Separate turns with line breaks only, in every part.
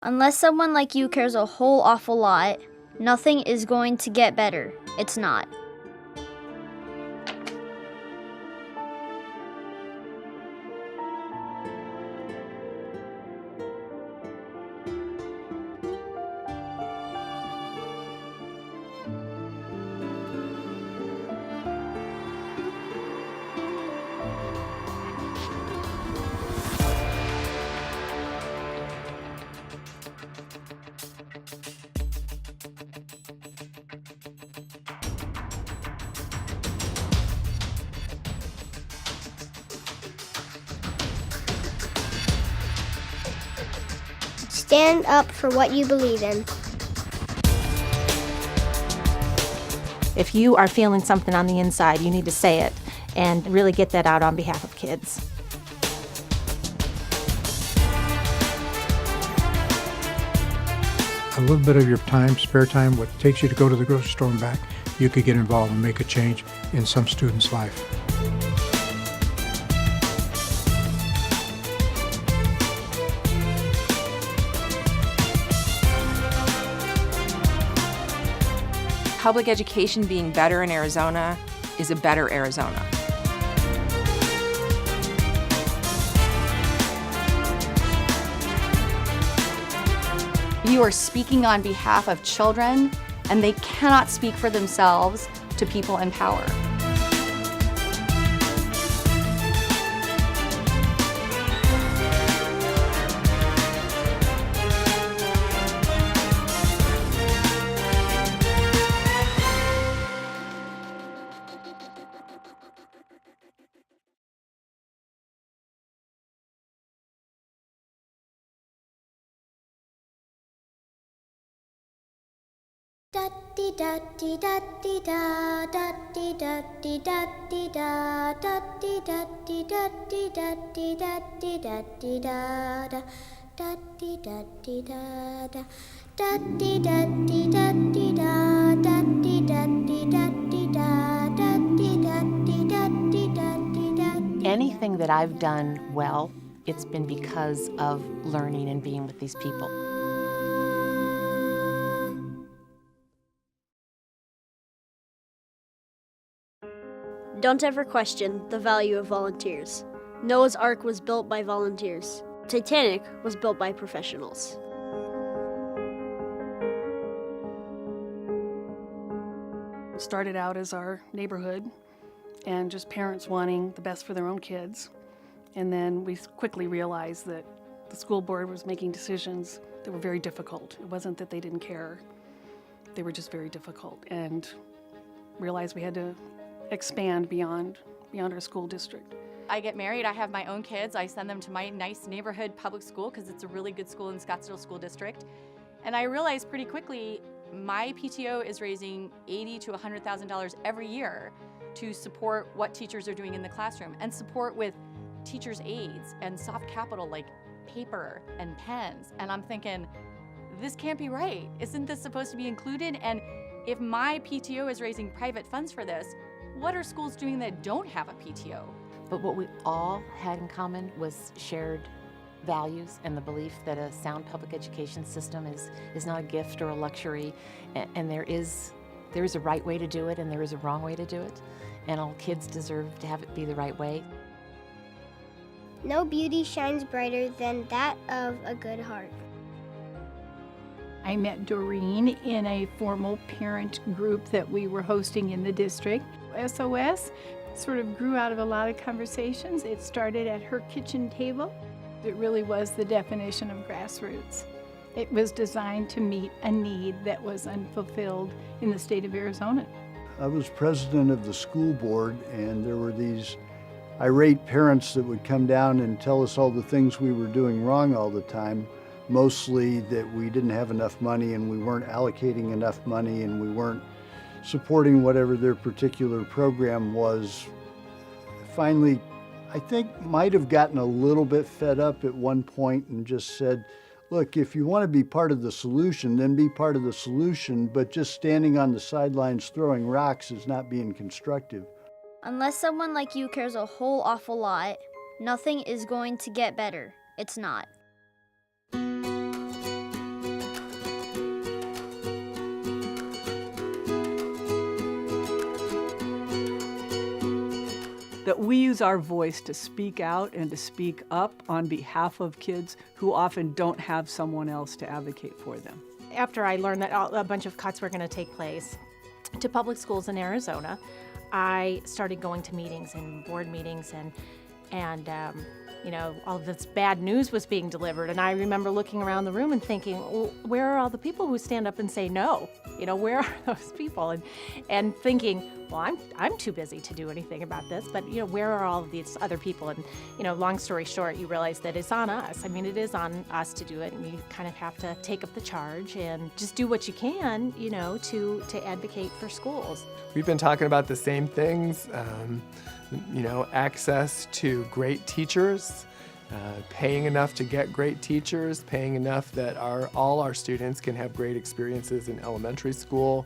Unless someone like you cares a whole awful lot, nothing is going to get better. It's not.
Stand up for what you believe in.
If you are feeling something on the inside, you need to say it and really get that out on behalf of kids.
A little bit of your time, spare time, what takes you to go to the grocery store and back, you could get involved and make a change in some student's life.
Public education being better in Arizona is a better Arizona.
You are speaking on behalf of children, and they cannot speak for themselves to people in power.
Anything that I've done well, it's been because of learning and being with these people.
Don't ever question the value of volunteers. Noah's Ark was built by volunteers. Titanic was built by professionals.
It started out as our neighborhood and just parents wanting the best for their own kids. And then we quickly realized that the school board was making decisions that were very difficult. It wasn't that they didn't care. They were just very difficult, and realized we had to expand beyond our school district.
I get married, I have my own kids, I send them to my nice neighborhood public school because it's a really good school in Scottsdale School District. And I realized pretty quickly my PTO is raising $80,000 to $100,000 every year to support what teachers are doing in the classroom and support with teachers' aids and soft capital like paper and pens. And I'm thinking, this can't be right. Isn't this supposed to be included? And if my PTO is raising private funds for this, what are schools doing that don't have a PTO?
But what we all had in common was shared values and the belief that a sound public education system is not a gift or a luxury, and there is a right way to do it and there is a wrong way to do it, and all kids deserve to have it be the right way.
No beauty shines brighter than that of a good heart.
I met Doreen in a formal parent group that we were hosting in the district. SOS sort of grew out of a lot of conversations. It started at her kitchen table. It really was the definition of grassroots. It was designed to meet a need that was unfulfilled in the state of Arizona.
I was president of the school board, and there were these irate parents that would come down and tell us all the things we were doing wrong all the time. Mostly that we didn't have enough money and we weren't allocating enough money and we weren't supporting whatever their particular program was. Finally, I think might have gotten a little bit fed up at one point and just said, look, if you want to be part of the solution, then be part of the solution, but just standing on the sidelines throwing rocks is not being constructive.
Unless someone like you cares a whole awful lot, nothing is going to get better. It's not.
that we use our voice to speak out and to speak up on behalf of kids who often don't have someone else to advocate for them.
After I learned that a bunch of cuts were going to take place to public schools in Arizona, I started going to meetings and board meetings and all this bad news was being delivered. And I remember looking around the room and thinking, well, where are all the people who stand up and say no? Where are those people? And thinking, well, I'm too busy to do anything about this, but where are all of these other people? And long story short, you realize that it's on us. I mean, it is on us to do it, and you kind of have to take up the charge and just do what you can, to advocate for schools.
We've been talking about the same things, access to great teachers, paying enough to get great teachers, paying enough that all our students can have great experiences in elementary school,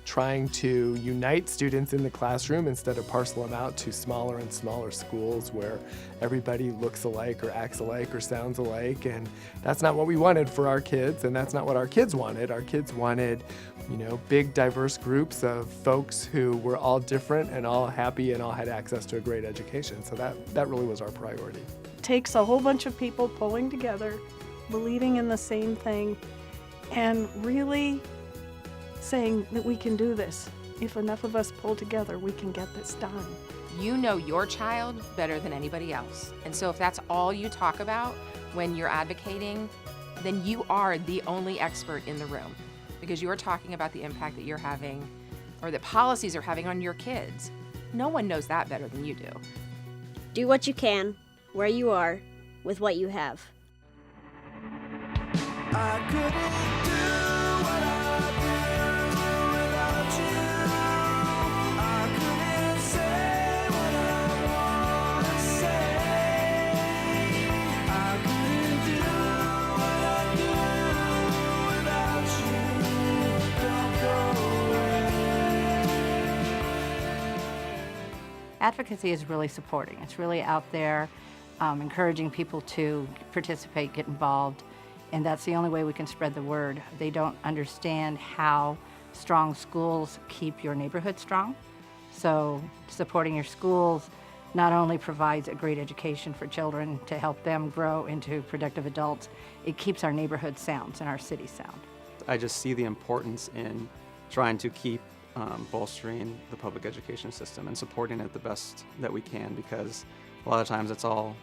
trying to unite students in the classroom instead of parcel them out to smaller and smaller schools where everybody looks alike or acts alike or sounds alike. And that's not what we wanted for our kids, and that's not what our kids wanted. Our kids wanted, big diverse groups of folks who were all different and all happy and all had access to a great education. So that really was our priority.
It takes a whole bunch of people pulling together, believing in the same thing, and really saying that we can do this. If enough of us pull together, we can get this done.
You know your child better than anybody else. And so if that's all you talk about when you're advocating, then you are the only expert in the room, because you're talking about the impact that you're having or that policies are having on your kids. No one knows that better than you do.
Do what you can, where you are, with what you have.
I couldn't do what I do without you. I couldn't say what I want to say. I couldn't do what I do without you. Don't go away.
Advocacy is really supporting. It's really out there, encouraging people to participate, get involved. And that's the only way we can spread the word. They don't understand how strong schools keep your neighborhood strong. So supporting your schools not only provides a great education for children to help them grow into productive adults, it keeps our neighborhood sound and our city sound.
I just see the importance in trying to keep bolstering the public education system and supporting it the best that we can, because a lot of times it's all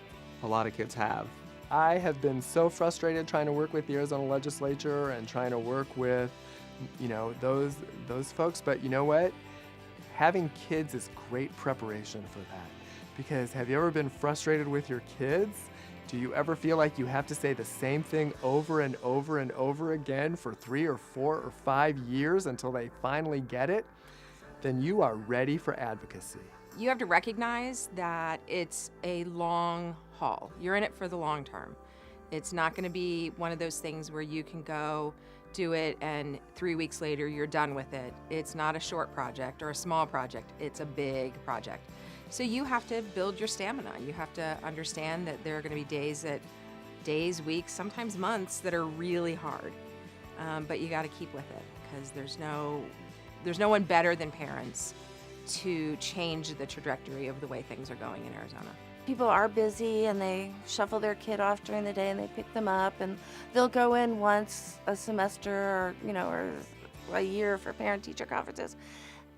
a lot of kids have.
I have been so frustrated trying to work with the Arizona legislature and trying to work with, those folks. But you know what? Having kids is great preparation for that. Because have you ever been frustrated with your kids? Do you ever feel like you have to say the same thing over and over and over again for 3 or 4 or 5 years until they finally get it? Then you are ready for advocacy.
You have to recognize that it's a long haul. You're in it for the long term. It's not going to be one of those things where you can go do it and 3 weeks later you're done with it. It's not a short project or a small project. It's a big project. So you have to build your stamina. You have to understand that there are going to be days, weeks, sometimes months that are really hard. But you got to keep with it, because there's no one better than parents to change the trajectory of the way things are going in Arizona.
People are busy and they shuffle their kid off during the day and they pick them up, and they'll go in once a semester or a year for parent-teacher conferences,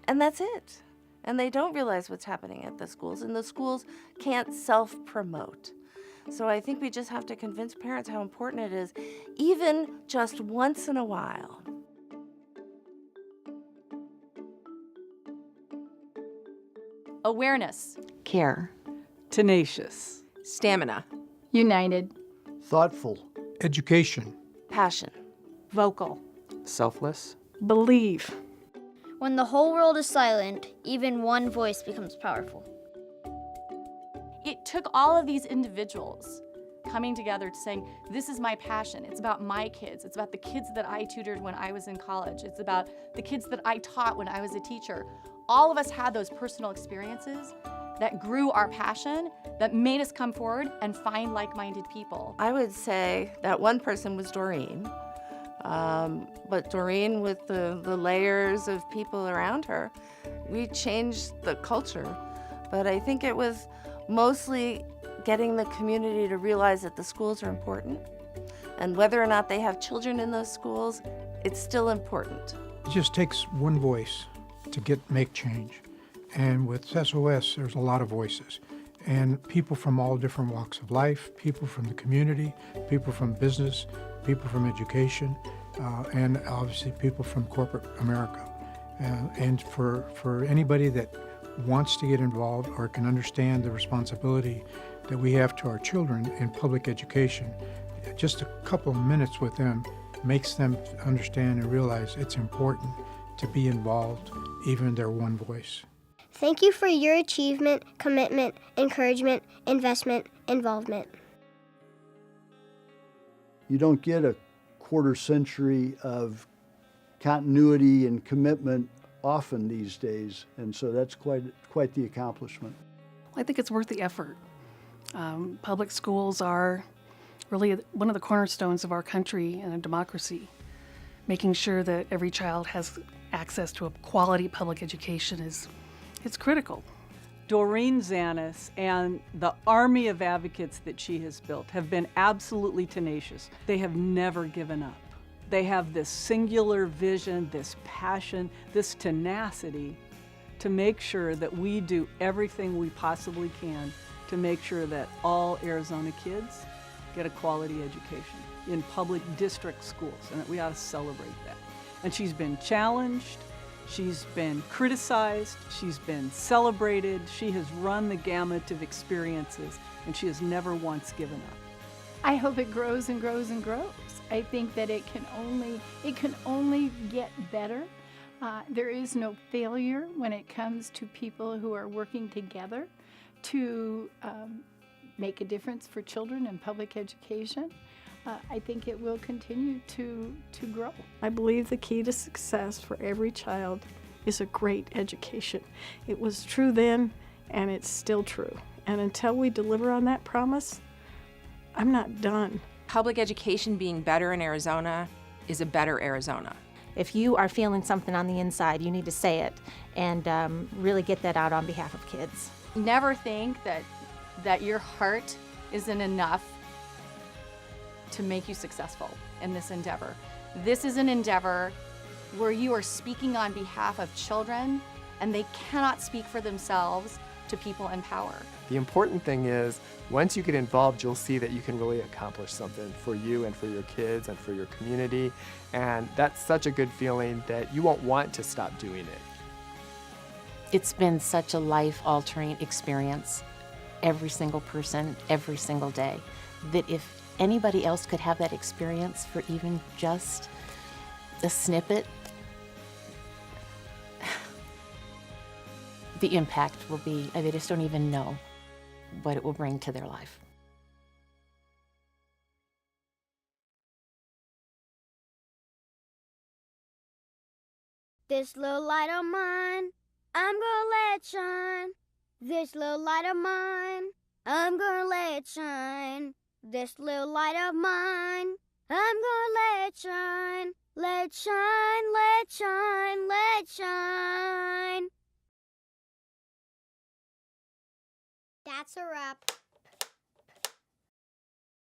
and that's it. And they don't realize what's happening at the schools, and the schools can't self-promote. So I think we just have to convince parents how important it is, even just once in a while.
Awareness.
Care.
Tenacious.
Stamina.
United.
Thoughtful.
Education.
Passion.
Vocal.
Selfless.
Believe.
When the whole world is silent, even one voice becomes powerful.
It took all of these individuals coming together to saying, this is my passion. It's about my kids. It's about the kids that I tutored when I was in college. It's about the kids that I taught when I was a teacher. All of us had those personal experiences that grew our passion, that made us come forward and find like-minded people.
I would say that one person was Doreen. But Doreen, with the layers of people around her, we changed the culture but I think it was mostly getting the community to realize that the schools are important, and whether or not they have children in those schools, it's still important.
It just takes one voice to make change. And with SOS, there's a lot of voices. And people from all different walks of life, people from the community, people from business, people from education, and obviously people from corporate America. And for anybody that wants to get involved or can understand the responsibility that we have to our children in public education, just a couple of minutes with them makes them understand and realize it's important to be involved, even in their one voice.
Thank you for your achievement, commitment, encouragement, investment, involvement.
You don't get a quarter century of continuity and commitment often these days, and so that's quite the accomplishment.
I think it's worth the effort. Public schools are really one of the cornerstones of our country and a democracy. Making sure that every child has access to a quality public education is critical.
Doreen Zanis and the army of advocates that she has built have been absolutely tenacious. They have never given up. They have this singular vision, this passion, this tenacity to make sure that we do everything we possibly can to make sure that all Arizona kids get a quality education in public district schools, and we ought to celebrate that. And she's been challenged, she's been criticized, she's been celebrated, she has run the gamut of experiences, and she has never once given up.
I hope it grows and grows and grows. I think that it can only get better. There is no failure when it comes to people who are working together to make a difference for children in public education. I think it will continue to grow.
I believe the key to success for every child is a great education. It was true then, and it's still true. And until we deliver on that promise, I'm not done.
Public education being better in Arizona is a better Arizona.
If you are feeling something on the inside, you need to say it and really get that out on behalf of kids.
Never think that your heart isn't enough to make you successful in this endeavor. This is an endeavor where you are speaking on behalf of children, and they cannot speak for themselves to people in power.
The important thing is, once you get involved, you'll see that you can really accomplish something for you and for your kids and for your community. And that's such a good feeling that you won't want to stop doing it.
It's been such a life-altering experience, every single person, every single day, that if anybody else could have that experience for even just a snippet, the impact will be, they just don't even know what it will bring to their life.
This little light of mine, I'm gonna let it shine. This little light of mine, I'm gonna let it shine. This little light of mine, I'm gonna let it shine. Let it shine, let it shine, let it shine. That's a wrap.